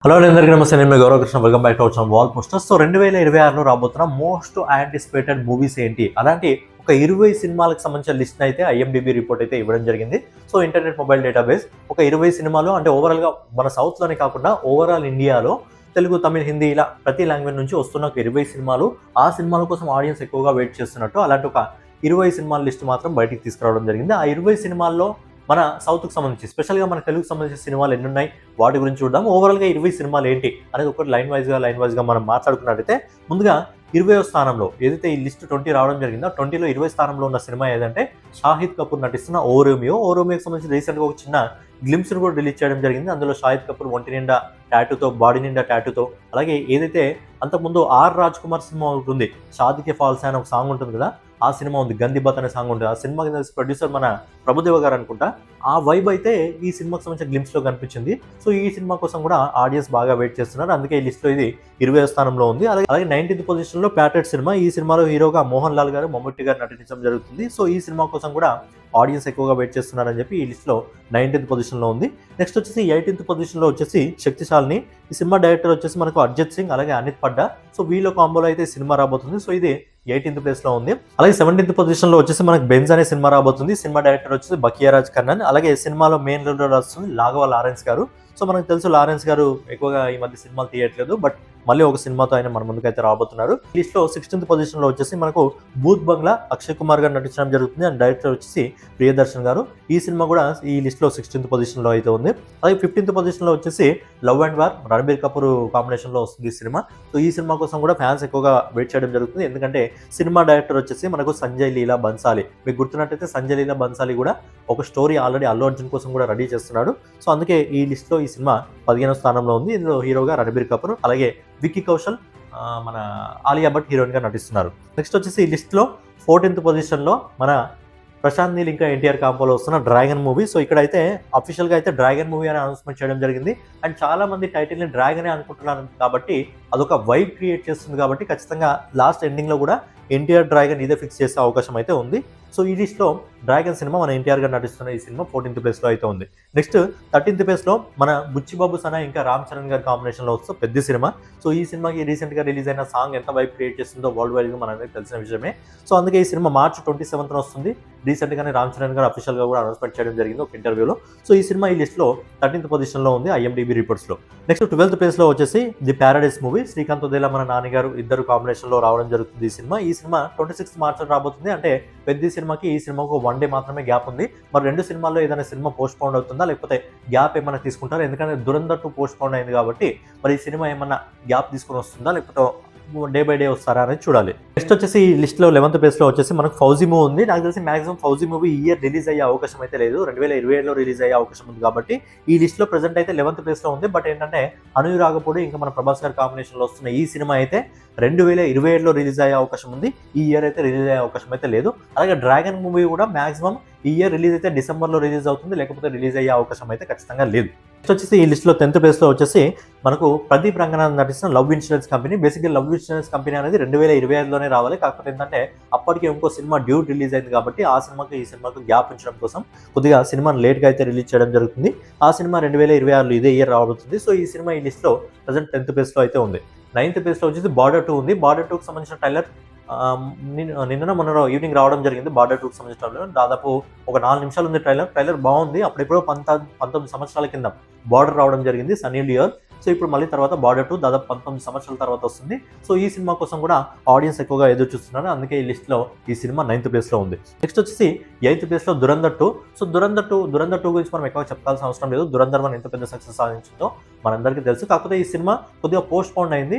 Hello అందరికీ నమస్తే. నేను మీ Gauravkrishna. Welcome back to our channel wall posters. So 2026లో రాబోతున్న మోస్ట్ యాంటిసిపేటెడ్ మూవీస్ ఏంటి అలాంటి ఒక 20 సినిమాలకు సంబంధించిన లిస్ట్ అయితే ఐఎండిబి రిపోర్ట్ అయితే ఇవ్వడం జరిగింది. సో ఇంటర్నెట్ మొబైల్ డేటాబేస్ ఒక 20 సినిమాలు అంటే ఓవరాల్గా మన సౌత్లోనే కాకుండా ఓవరాల్ ఇండియాలో తెలుగు, తమిళ్, హిందీ ఇలా ప్రతి లాంగ్వేజ్ నుంచి వస్తున్న ఒక 20 సినిమాలు, ఆ సినిమాల కోసం ఆడియన్స్ ఎక్కువగా వెయిట్ చేస్తున్నట్టు అలాంటి ఒక 20 సినిమాల లిస్ట్ మాత్రం బయటికి తీసుకురావడం జరిగింది. ఆ 20 సినిమాల్లో మన సౌత్కి సంబంధించి స్పెషల్గా మన తెలుగుకి సంబంధించిన సినిమాలు ఎన్ని ఉన్నాయి వాటి గురించి చూద్దాం. ఓవరాల్గా 20 సినిమాలు ఏంటి అనేది ఒకటి లైన్ వైజ్గా మనం మాట్లాడుకున్నట్టయితే ముందుగా 20వ స్థానంలో ఏదైతే ఈ లిస్ట్ 20 రావడం జరిగిందో 20లో 20 స్థానంలో ఉన్న సినిమా ఏదంటే షాహిద్ కపూర్ నటిస్తున్న ఓ రోమియోకి సంబంధించి రీసెంట్గా ఒక చిన్న గ్లిమ్స్ని కూడా రిలీజ్ చేయడం జరిగింది. అందులో షాహిద్ కపూర్ ఒంటి నిండా టాటూతో, బాడీ నిండా టాటూతో, అలాగే ఏదైతే అంతకుముందు ఆర్ రాజ్ కుమార్ సినిమా ఉంటుంది షాదికే ఫాల్స్ అనే ఒక సాంగ్ ఉంటుంది కదా, ఆ సినిమా ఉంది, గందిబత్ అనే సాంగ్ ఉంటుంది. ఆ సినిమాకి ప్రొడ్యూసర్ మన ప్రభుదేవ గారు అనుకుంటా. ఆ వైబ్ అయితే ఈ సినిమాకి సంబంధించిన గ్లిమ్స్లో కనిపించింది. సో ఈ సినిమా కోసం కూడా ఆడియన్స్ బాగా వెయిట్ చేస్తున్నారు. అందుకే ఈ లిస్ట్లో ఇది 20వ స్థానంలో ఉంది. అలాగే 19th పొజిషన్లో ప్యాటెడ్ సినిమా. ఈ సినిమాలో హీరోగా మోహన్ లాల్ గారు, మమ్ముట్టి గారు నటించడం జరుగుతుంది. సో ఈ సినిమా కోసం కూడా ఆడియన్స్ ఎక్కువగా వెయిట్ చేస్తున్నారని చెప్పి ఈ లిస్ట్లో 19th పొజిషన్లో ఉంది. నెక్స్ట్ వచ్చేసి 18th పొజిషన్లో వచ్చేసి శక్తిశాలిని. ఈ సినిమా డైరెక్టర్ వచ్చేసి మనకు అర్జిత్ సింగ్, అలాగే అనిత్ పడ్డా. సో వీళ్ళ కాంబోలో అయితే సినిమా రాబోతుంది. సో ఇది 18th ప్లేస్లో ఉంది. అలాగే 17th పొజిషన్లో వచ్చేసి మనకు బెంజ్ అనే సినిమా రాబోతుంది. సినిమా డైరెక్టర్ వచ్చేసి బకియారాజ్ కన్నన్. అలాగే సినిమాలో మెయిన్ రోల్ వస్తుంది లాఘవ లారెన్స్ గారు. సో మనకు తెలుసు లారెన్స్ గారు ఎక్కువగా ఈ మధ్య సినిమాలు తీయట్లేదు, బట్ మళ్ళీ ఒక సినిమాతో ఆయన మన ముందుకైతే రాబోతున్నారు. లిస్ట్ లో 16th పొజిషన్లో వచ్చేసి మనకు భూత్ బంగ్లా, అక్షయ్ కుమార్ గారు నటించడం జరుగుతుంది. అండ్ డైరెక్టర్ వచ్చేసి ప్రియదర్శన్ గారు. ఈ సినిమా కూడా ఈ లిస్ట్ లో 16th పొజిషన్లో అయితే ఉంది. అలాగే 15th పొజిషన్లో వచ్చేసి love and war, Ranbir Kapoor కాంబినేషన్లో వస్తుంది ఈ సినిమా. సో ఈ సినిమా కోసం కూడా ఫ్యాన్స్ ఎక్కువగా వెయిట్ చేయడం జరుగుతుంది. ఎందుకంటే సినిమా డైరెక్టర్ వచ్చేసి మనకు సంజయ్ లీలా బన్సాలి. మీకు గుర్తున్నట్టయితే సంజయ్ లీలా బన్సాలి కూడా ఒక స్టోరీ ఆల్రెడీ అల్లు అర్జున్ కోసం కూడా రెడీ చేస్తున్నాడు. సో అందుకే ఈ లిస్ట్లో ఈ సినిమా 15వ స్థానంలో ఉంది. ఇందులో హీరోగా రణబీర్ కపూర్, అలాగే విక్కీ కౌశల్, మన ఆలియా భట్ హీరోయిన్ గా నటిస్తున్నారు. నెక్స్ట్ వచ్చేసి ఈ లిస్ట్ లో 14th పొజిషన్లో మన ప్రశాంత్ నీల్ ఇంకా ఎన్టీఆర్ కాంపోలో వస్తున్న డ్రాగన్ మూవీ. సో ఇక్కడైతే అఫీషియల్గా అయితే డ్రాగన్ మూవీ అని అనౌన్స్మెంట్ చేయడం జరిగింది. అండ్ చాలా మంది టైటిల్ని డ్రాగనే అనుకుంటున్నారు కాబట్టి అదొక వైబ్ క్రియేట్ చేస్తుంది. కాబట్టి ఖచ్చితంగా లాస్ట్ ఎండింగ్లో కూడా ఎన్టీఆర్ డ్రాగన్ ఇదే ఫిక్స్ చేసే అవకాశం అయితే ఉంది. సో ఈ లిస్ట్లో డ్రాగన్ సినిమా మన ఎన్టీఆర్ గారు నటిస్తున్న ఈ సినిమా 14th ప్లేస్లో అయితే ఉంది. నెక్స్ట్ 13th ప్లేస్లో మన బుచ్చిబాబు సనా ఇంకా రామ్ చరణ్ గారి కాంబినేషన్లో వస్తూ పెద్ద సినిమా. సో ఈ సినిమాకి రీసెంట్గా రిలీజ్ అయిన సాంగ్ ఎంత వైబ్ క్రియేట్ చేస్తుందో వరల్డ్ వైడ్గా మనందరికీ తెలిసిన విషయమే. సో అందుకే ఈ సినిమా March 27th వస్తుంది. రీసెంట్గానే రామ్ చరణ్ గారు అఫీషియల్గా కూడా అనౌన్స్మెంట్ చేయడం జరిగింది ఒక ఇంటర్వ్యూలో. సో ఈ సినిమా ఈ లిస్ట్లో 13th పొజిషన్లో ఉంది ఐఎండిబి రిపోర్ట్స్లో. నెక్స్ట్ 12th ప్లేస్లో వచ్చేసి ది ప్యారడైస్ మూవీ. శ్రీకాంత్ ఉదయలా మన నాన్నగారు ఇద్దరు కాంబినేషన్లో రావడం జరుగుతుంది. ఈ సినిమా 26th March రాబోతుంది. అంటే పెద్ద సినిమాకి ఈ సినిమాకు 1 day మాత్రమే గ్యాప్ ఉంది. మరి రెండు సినిమాల్లో ఏదైనా సినిమా పోస్ట్ పోన్ అవుతుందా లేకపోతే గ్యాప్ ఏమైనా తీసుకుంటారా? ఎందుకంటే దురంధర్ 2 పోస్ట్ పోన్ అయింది కాబట్టి మరి ఈ సినిమా ఏమన్నా గ్యాప్ తీసుకొని వస్తుందా లేకపోతే డే బై డే వస్తారా అనేది చూడాలి. నెక్స్ట్ వచ్చేసి ఈ లిస్ట్లో 11th ప్లేస్లో వచ్చేసి మనకు ఫౌజీ మూవీ ఉంది. నాకు తెలిసి మాక్సిమం ఫౌజీ మూవీ ఈ ఇయర్ రిలీజ్ అయ్యే అవకాశం అయితే లేదు, 2027లో రిలీజ్ అయ్యే అవకాశం ఉంది. కాబట్టి ఈ లిస్ట్లో ప్రెసెంట్ అయితే 11th ప్లేస్లో ఉంది. బట్ ఏంటంటే అనురాగపూడి ఇంకా మన ప్రభాస్ గారి కాంబినేషన్లో వస్తున్న ఈ సినిమా అయితే 2027లో రిలీజ్ అయ్యే అవకాశం ఉంది. ఈ ఇయర్ అయితే రిలీజ్ అయ్యే అవకాశం అయితే లేదు. అలాగే డ్రాగన్ మూవీ కూడా మాక్సిమం ఈ ఇయర్ రిలీజ్ అయితే డిసెంబర్లో రిలీజ్ అవుతుంది, లేకపోతే రిలీజ్ అయ్యే అవకాశం అయితే ఖచ్చితంగా లేదు. నెక్స్ట్ వచ్చేసి ఈ లిస్ట్లో 10th ప్లేస్లో వచ్చేసి మనకు ప్రదీప్ రంగనాథ్ నటిస్తున్న లవ్ ఇన్సూరెన్స్ కంపెనీ. బేసిక్గా లవ్ ఇన్సూరెన్స్ కంపెనీ అనేది 2025లోనే రావాలి. కాకపోతే ఏంటంటే అప్పటికి ఇంకో సినిమా డ్యూట్ రిలీజ్ అయింది కాబట్టి ఆ సినిమాకి ఈ సినిమాకు గ్యాప్ ఉంచడం కోసం కొద్దిగా సినిమాను లేట్గా అయితే రిలీజ్ చేయడం జరుగుతుంది. ఆ సినిమా 2026లో ఇదే ఇయర్ రాబోతుంది. సో ఈ సినిమా ఈ లిస్ట్లో ప్రజెంట్ 10th ప్లేస్లో అయితే ఉంది. 9th ప్లేస్లో వచ్చేసి బార్డర్ 2 ఉంది. బార్డర్ 2కి సంబంధించిన ట్రైలర్ నిన్న మొన్న ఈవినింగ్ రావడం జరిగింది. బార్డర్ 2కి సంబంధించిన ట్రైలర్ దాదాపు ఒక 4 నిమిషాలు ఉంది. ట్రైలర్ బాగుంది. అప్పుడెప్పుడో 19 సంవత్సరాల కింద బార్డర్ రావడం జరిగింది, సన్నీ లియోన్. సో ఇప్పుడు మళ్ళీ తర్వాత బార్డర్ 2 దాదాపు 19 సంవత్సరాల తర్వాత వస్తుంది. సో ఈ సినిమా కోసం కూడా ఆడియన్స్ ఎక్కువగా ఎదురు చూస్తున్నారు. అందుకే ఈ లిస్ట్లో ఈ సినిమా 9th ప్లేస్లో ఉంది. నెక్స్ట్ వచ్చేసి 8th ప్లేస్లో దురంధర్ 2. సో దురంధర్ 2 గురించి మనం ఎక్కువ చెప్పాల్సిన అవసరం లేదు. దురంధర్ మన ఎంత పెద్ద సక్సెస్ సాధించిందో మనందరికీ తెలుసు. కాకపోతే ఈ సినిమా కొద్దిగా పోస్ట్ పోన్ అయింది.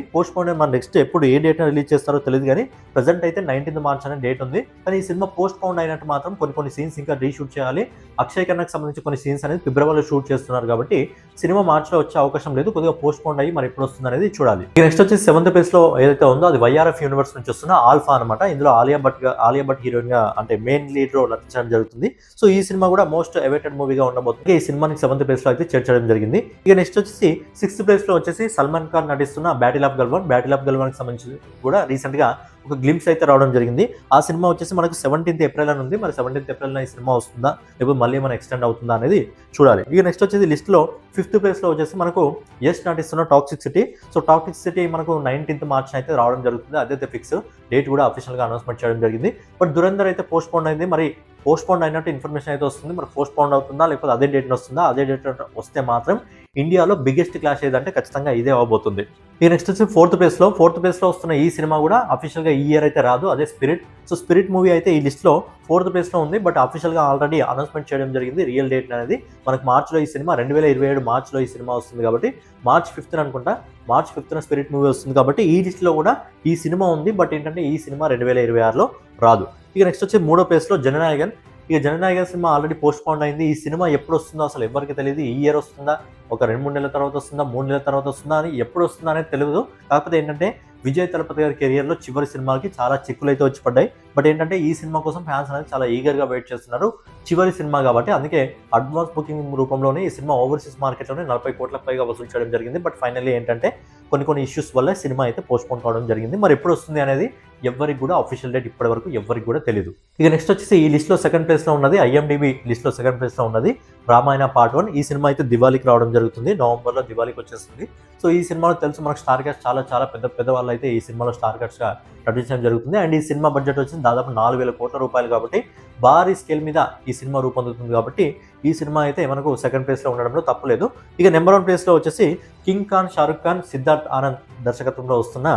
మన నెక్స్ట్ ఎప్పుడు ఏ డేట్ని రిలీజ్ చేస్తారో తెలియదు, కానీ ప్రజెంట్ అయితే 19th March అనే డేట్ ఉంది. కానీ ఈ సినిమా పోస్ట్ పోన్ అయినట్టు మాత్రం కొన్ని సీన్స్ ఇంకా రీషూట్ చేయాలి. అక్షయ్ ఖన్నాకి సంబంధించి కొన్ని సీన్స్ అనేది ఫిబ్రవరిలో షూట్ చేస్తున్నారు కాబట్టి సినిమా మార్చిలో వచ్చే అవకాశం లేదు. కొద్దిగా పోస్ట్ పోన్ అయ్యి మరి ఎప్పుడు వస్తుంది అనేది చూడాలి. నెక్స్ట్ వచ్చేసి 7th ప్లేస్లో ఏదైతే ఉందో అది YRF యూనివర్స్ నుంచి వస్తున్న ఆల్ఫా అనమాట. ఇందులో ఆలియా భట్ హీరోయిన్ గా అంటే మెయిన్ లీడ్ రోల్ నటించడం జరుగుతుంది. సో ఈ సినిమా కూడా మోస్ట్ అవైటెడ్ మూవీగా ఉండబోతుంది. ఈ సినిమాని 7th ప్లేస్లో అయితే చేర్చడం జరిగింది. ఇక నెక్స్ట్ వచ్చేసి 6th ప్లేస్లో వచ్చేసి సల్మాన్ ఖాన్ నటిస్తున్న బ్యాటిల్ ఆఫ్ గల్వాన్ కి సంబంధించి కూడా రీసెంట్ గా ఒక గ్లిమ్స్ అయితే రావడం జరిగింది. ఆ సినిమా వచ్చేసి మనకు 17th ఏప్రిల్ అని ఉంది. మరి 17th ఏప్రిల్ ఈ సినిమా వస్తుందా, లేకపోతే మళ్ళీ ఏమైనా ఎక్స్టెండ్ అవుతుందా అనేది చూడాలి. ఇక నెక్స్ట్ వచ్చేసి లిస్ట్లో 5th ప్లేస్లో వచ్చేసి మనకు యష్ నటిస్తున్న toxic city. So toxic city మనకు 19th మార్చ్ అయితే రావడం జరుగుతుంది. అదైతే ఫిక్స్ డేట్ కూడా అఫీషియల్గా అనౌన్స్మెంట్ చేయడం జరిగింది. బట్ దురంధర్ అయితే పోస్ట్ పోన్ అయింది. మరి పోస్ట్ పోన్ అయినట్టు ఇన్ఫర్మేషన్ అయితే వస్తుంది. మరి పోస్ట్ పోన్ అవుతుందా, లేకపోతే అదే డేట్ వస్తుందా? అదే డేట్ వస్తే మాత్రం ఇండియాలో బిగ్గెస్ట్ క్లాష్ ఏదంటే ఖచ్చితంగా ఇదే అవబోతుంది. ఈ నెక్స్ట్ వచ్చి 4th ప్లేస్లో వస్తున్న ఈ సినిమా కూడా అఫీషియల్గా ఈ ఇయర్ అయితే రాదు. అదే స్పిరిట్. సో స్పిరిట్ మూవీ అయితే ఈ లిస్ట్లో 4th ప్లేస్లో ఉంది. బట్ అఫీషియల్గా ఆల్రెడీ అనౌన్స్మెంట్ చేయడం జరిగింది. రియల్ డేట్ అనేది మనకు మార్చ్లో ఈ సినిమా 2027 మార్చ్లో ఈ సినిమా వస్తుంది కాబట్టి మార్చ్ 5th అనుకుంటా, మార్చ్ 5th స్పిరిట్ మూవీ వస్తుంది కాబట్టి ఈ లిస్ట్లో కూడా ఈ సినిమా ఉంది. బట్ ఏంటంటే ఈ సినిమా 2026లో రాదు. ఇక నెక్స్ట్ వచ్చి 3వ ప్లేస్లో జననాయకన్. ఇక Jana Nayagan cinema already post phone అయింది. ఈ సినిమా ఎప్పుడు వస్తుందో అసలు ఎవరికి తెలియదు. ఈ ఇయర్ వస్తుందా, ఒక 2-3 నెలల తర్వాత వస్తుందా, 3 నెలల తర్వాత వస్తుందా అని ఎప్పుడు వస్తుందా అనేది తెలియదు. కాకపోతే ఏంటంటే విజయ్ తలపతి గారి కెరియర్లో చివరి సినిమాకి చాలా చిక్కులు అయితే వచ్చి పడ్డాయి. బట్ ఏంటంటే ఈ సినిమా కోసం ఫ్యాన్స్ అనేది చాలా ఈగర్గా వెయిట్ చేస్తున్నారు. చివరి సినిమా కాబట్టి అందుకే అడ్వాన్స్ బుకింగ్ రూపంలోనే ఈ సినిమా ఓవర్సీస్ మార్కెట్లోనే 40 కోట్లకు పైగా వసూలు చేయడం జరిగింది. బట్ ఫైనల్లీ ఏంటంటే కొన్ని ఇష్యూస్ వల్ల సినిమా అయితే పోస్ట్ పోన్ కావడం జరిగింది. మరి ఎప్పుడు వస్తుంది అనేది ఎవరికి కూడా అఫీషియల్ డేట్ ఇప్పటి వరకు ఎవరికి కూడా తెలియదు. ఇక నెక్స్ట్ వచ్చేసి ఈ లిస్ట్లో 2nd ప్లేస్లో ఉన్నది, IMDb లిస్ట్లో 2nd ప్లేస్లో ఉన్నది రామాయణ పార్ట్ 1. ఈ సినిమా అయితే దివాళీకి రావడం జరుగుతుంది. నవంబర్లో దివాళీకి వచ్చేస్తుంది. సో ఈ సినిమాలో తెలుసు మనకు స్టార్ కాస్ట్ చాలా పెద్ద వాళ్ళు అయితే ఈ సినిమాలో స్టార్ కాస్ట్గా నటించడం జరుగుతుంది. అండ్ ఈ సినిమా బడ్జెట్ వచ్చి దాదాపు 4,000 కోట్ల రూపాయలు కాబట్టి భారీ స్కేల్ మీద ఈ సినిమా రూపొందుతుంది కాబట్టి ఈ సినిమా అయితే మనకు 2nd ప్లేస్లో ఉండడంలో తప్పులేదు. ఇక నెంబర్ 1 ప్లేస్లో వచ్చేసి కింగ్ ఖాన్, షారుఖ్ ఖాన్, సిద్ధార్థ్ ఆనంద్ దర్శకత్వంలో వస్తున్న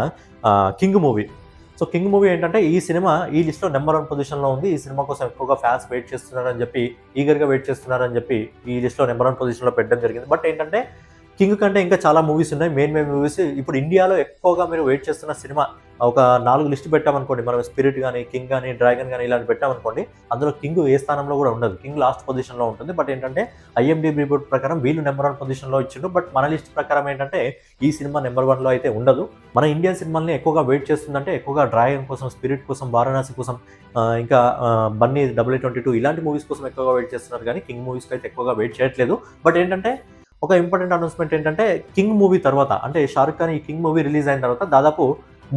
king movie. So king movie ఏంటంటే ఈ సినిమా ఈ లిస్ట్లో నెంబర్ 1 పొజిషన్లో ఉంది. ఈ సినిమా కోసం ఎక్కువగా ఫ్యాన్స్ వెయిట్ చేస్తున్నారని చెప్పి, ఈగర్గా వెయిట్ చేస్తున్నారని చెప్పి ఈ లిస్ట్లో నెంబర్ 1 పొజిషన్లో పెట్టడం జరిగింది. బట్ ఏంటంటే కింగ్ కంటే ఇంకా చాలా మూవీస్ ఉన్నాయి. మెయిన్ మూవీస్ ఇప్పుడు ఇండియాలో ఎక్కువగా మీరు వెయిట్ చేస్తున్న సినిమా ఒక 4 లిస్ట్ పెట్టామనుకోండి, మనం స్పిరిట్ కానీ, కింగ్ కానీ, డ్రాగన్ కానీ ఇలాంటి పెట్టామనుకోండి, అందులో కింగ్ ఏ స్థానంలో కూడా ఉండదు. కింగ్ లాస్ట్ పొజిషన్లో ఉంటుంది. బట్ ఏంటంటే IMDb రిపోర్ట్ ప్రకారం వీళ్ళు నెంబర్ 1 పొజిషన్లో ఇచ్చిండు. బట్ మన లిస్ట్ ప్రకారం ఏంటంటే ఈ సినిమా నెంబర్ 1లో అయితే ఉండదు. మన ఇండియన్ సినిమాల్ని ఎక్కువగా వెయిట్ చేస్తుందంటే ఎక్కువగా డ్రాగన్ కోసం, స్పిరిట్ కోసం, వారణాసి కోసం, ఇంకా బన్నీ 22 ఇలాంటి మూవీస్ కోసం ఎక్కువగా వెయిట్ చేస్తున్నారు కానీ కింగ్ మూవీస్కి అయితే ఎక్కువగా వెయిట్ చేయట్లేదు. బట్ ఏంటంటే ఒక ఇంపార్టెంట్ అనౌన్స్మెంట్ ఏంటంటే కింగ్ మూవీ తర్వాత అంటే షారుఖ్ ఖాన్ ఈ కింగ్ మూవీ రిలీజ్ అయిన తర్వాత దాదాపు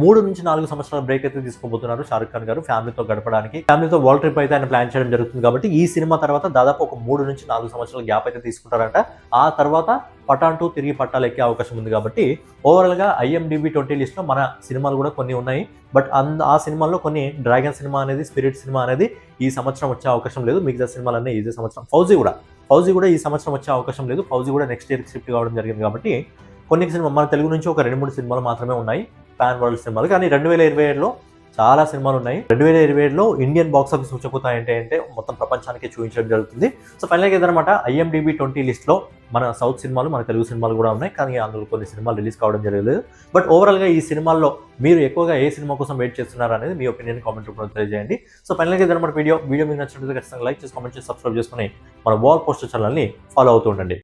3 నుంచి 4 సంవత్సరాల బ్రేక్ అయితే తీసుకోబోతున్నారు షారుఖ్ ఖాన్ గారు ఫ్యామిలీతో గడపడానికి. ఫ్యామిలీతో వరల్డ్ ట్రిప్ అయితే ఆయన ప్లాన్ చేయడం జరుగుతుంది కాబట్టి ఈ సినిమా తర్వాత దాదాపు ఒక 3 నుంచి 4 సంవత్సరాల గ్యాప్ అయితే తీసుకుంటారంట. ఆ తర్వాత పఠాన్ 2 తిరిగి పట్టాలు ఎక్కే అవకాశం ఉంది కాబట్టి ఓవరాల్గా IMDb 20 లిస్ట్లో మన సినిమాలు కూడా కొన్ని ఉన్నాయి. బట్ ఆ సినిమాల్లో కొన్ని డ్రాగన్ సినిమా అనేది, స్పిరిట్ సినిమా అనేది ఈ సంవత్సరం వచ్చే అవకాశం లేదు. మిగతా సినిమాలన్నీ ఇదే సంవత్సరం. ఫౌజీ కూడా ఈ సంవత్సరం వచ్చే అవకాశం లేదు. ఫౌజీ కూడా నెక్స్ట్ ఇయర్కి షిఫ్ట్ కావడం జరిగింది కాబట్టి కొన్ని సినిమా మన తెలుగు నుంచి ఒక 2-3 సినిమాలు మాత్రమే ఉన్నాయి పాన్ వరల్డ్ సినిమాలు. కానీ 2027లో చాలా సినిమాలు ఉన్నాయి. 2027లో ఇండియన్ బాక్స్ ఆఫీస్ సూచకత ఏంటంటే మొత్తం ప్రపంచానికి చూపించడం జరుగుతుంది. సో ఫైనల్గా ఏదన్నమాట IMDb 20 లిస్ట్లో మన సౌత్ సినిమాలు, మన తెలుగు సినిమాలు కూడా ఉన్నాయి. కానీ అందులో కొన్ని సినిమాలు రిలీజ్ కావడం జరగలేదు. బట్ ఓవరాల్గా ఈ సినిమాల్లో మీరు ఎక్కువగా ఏ సినిమా కోసం వెయిట్ చేస్తున్నారు అనేది మీ ఒపీనియన్ కామెంట్ రూపంలో తెలియజేయండి. సో ఫైనల్గా ఏదన్నమాట వీడియో మీకు నచ్చినట్లయితే ఖచ్చితంగా లైక్ చేసి, కామెంట్ చేసి, సబ్స్క్రైబ్ చేసుకుని మన వాల్ పోస్టర్ ఛానల్ని ఫాలో అవుతూ ఉండండి.